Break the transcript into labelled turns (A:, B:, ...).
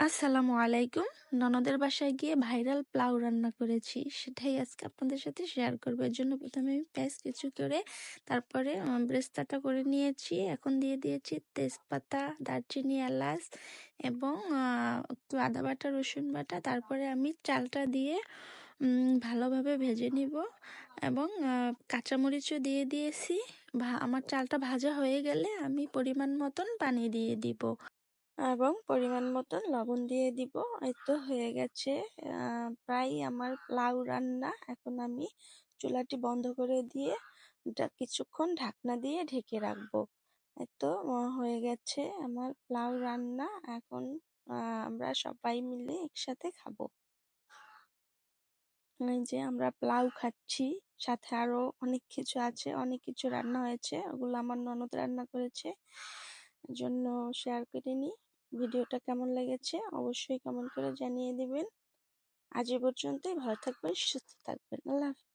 A: আসসালামু আলাইকুম। ননদের বাসায় গিয়ে ভাইরাল পোলাও রান্না করেছি। সেটাই আজকে আপনাদের সাথে শেয়ার করব। এর জন্য প্রথমে আমি পেঁয়াজ কুচি করে তারপরে বেরেস্তাটা করে নিয়েছি। এখন দিয়ে দিয়েছি তেজপাতা, দারচিনি, এলাচ এবং একটু আদা বাটা, রসুন বাটা। তারপরে আমি চালটা দিয়ে ভালোভাবে ভেজে নিব এবং কাঁচামরিচও দিয়ে দিয়েছি। আমার চালটা ভাজা হয়ে গেলে আমি পরিমাণ মতন পানি দিয়ে দিব এবং পরিমাণ মতন লবণ দিয়ে দিব। এই তো হয়ে গেছে প্রায় আমার পোলাও রান্না। এখন আমি চুলাটি বন্ধ করে দিয়ে কিছুক্ষণ ঢাকনা দিয়ে ঢেকে রাখবো। এই তো হয়ে গেছে আমার পোলাও রান্না। এখন আমরা সবাই মিলে একসাথে খাবো। এই যে আমরা পোলাও খাচ্ছি, সাথে আরো অনেক কিছু আছে, অনেক কিছু রান্না হয়েছে, ওগুলো আমার ননদ রান্না করেছে, জন্য শেয়ার করে নি। ভিডিওটা কেমন লেগেছে অবশ্যই কমেন্ট করে জানিয়ে দিবেন। আজ এ পর্যন্তই। ভালো থাকবেন, সুস্থ থাকবেন। আল্লাহ হাফেজ।